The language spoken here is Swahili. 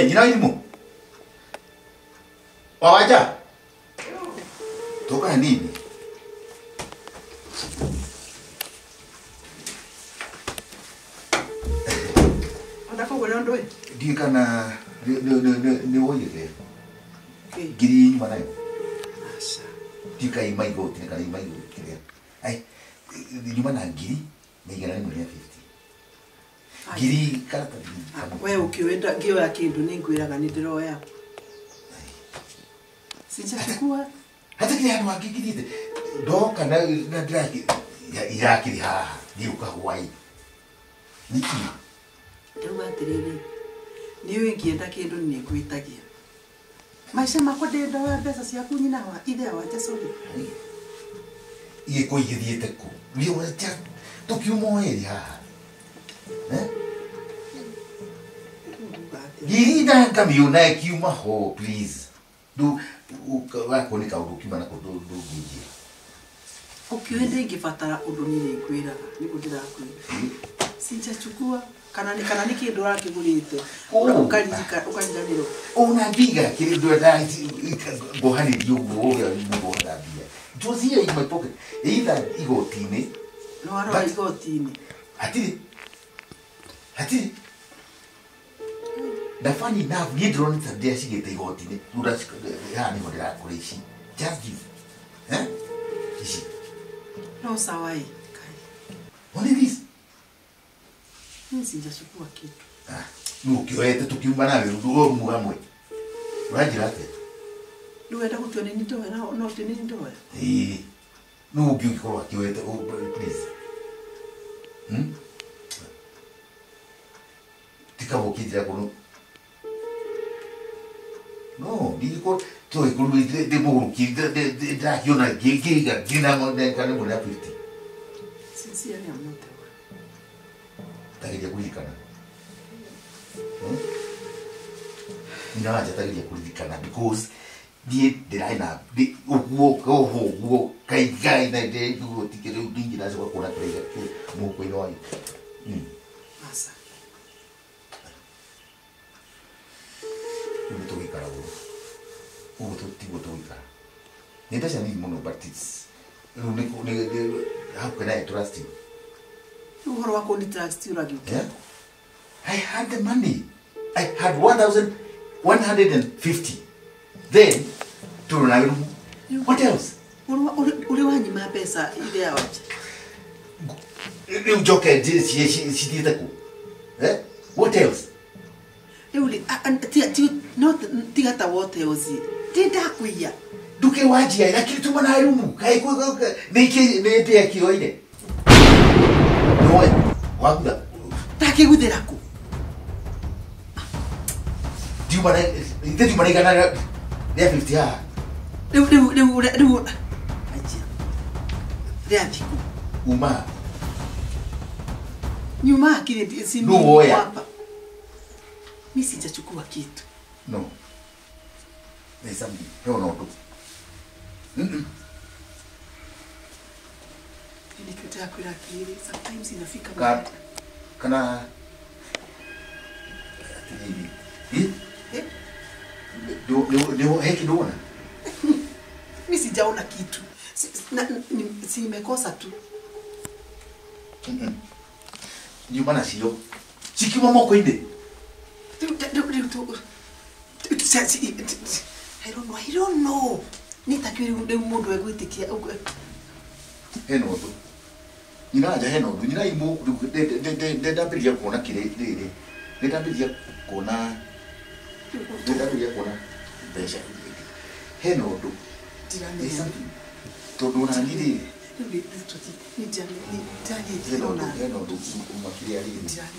nyina ilimu. Wawaja. Toka nini? Andako gole ondoe. Dikana ne woyele. Giri nyuma nayo. Asa. Dika imaigo tika imaigo kile. Ai nyuma na giri megera ni 150. Giri karata. Wewe ukiwenda ngio ya kindu ningwiraga ni ndiroya. Sinchachukua. Hata kile hano akikirite. Doka na draki ya kili ha ndiuka Hawaii. Niki. Ndio atiriri. Niwe ngienda kindu ni kwitagia. Maisha makwa ndenda wa pesa ciaku nyina wa ithe wa Jesuri. Iye ko igithiete ku. Ndio wacha tukiumo eri ha. Girida kamiona kiuma ho please. Du wako ni kaundu kiuma na kodo do gije. Ukiwende ngibatara undu ni kwiraga ni ndirakwira. Sinchachukua kana ni kindu rakigurite. Ukaringaniro. Ona biga kile ndo da gohani dio go ya mungu da bia. Josia in my pocket. Either igotine. No ara igotine. Ati. The funny enough, you don't have the shit they got in it. You just animal accuracy. Just give. Eh? Is it? No, Sawai. Only this. Sinchachukua kitu. Ah, nukiwete tukimbana na ndugo mugamwe. Urajirate. Nuenda kutwa nini ndoa na no nini ndoa. Nukiweko kiwete please. Tikabokidira kono. No, dico tu e con lui de buchi da io na giga gina mo de kana mo na 50. Sincerely I'm not there. Tagiria kulikana. Ina aja tagiria kulikana because the line up the wo kai na de du tikere dingi na zo kona prega mo ko ino ai. Masa. Uno toki kara uno toki kara. Ne da shani mono parties. How can I trust you? You are going to trust you again. Yeah. I had the money. I had 1,150. Then to run. What else? Uliwanyi mapesa ile awaje. You joke she did that. Eh? What else? Not tigata what else. Tinda kuya. Duke waji ya lakini tuma na rumu. Kai ko ne te akioide. No, wanda. Take guderako. Duma kana ya 50 ha. Aje. Reatiku. Uma. Nyuma kile si mimi hapa. Mimi sijachukua kitu. No. There's something. No. Nikitaka kula kile sometimes inafika kana do heki doona. Mimi sijaona kitu. Si nimekosa tu. Nyuma sio. Sikiwa moko inde. I don't know. Nitakwiri mundu egwitikia. Heno tu. Nina aja heno tu. Nina imu de dabiria kuona kile ile. De dabiria kuona. De dabiria kuona. Besha. Heno tu. Tirani. Todo na nini? Ni jani. Heno tu. Umakiria ali. Tirani.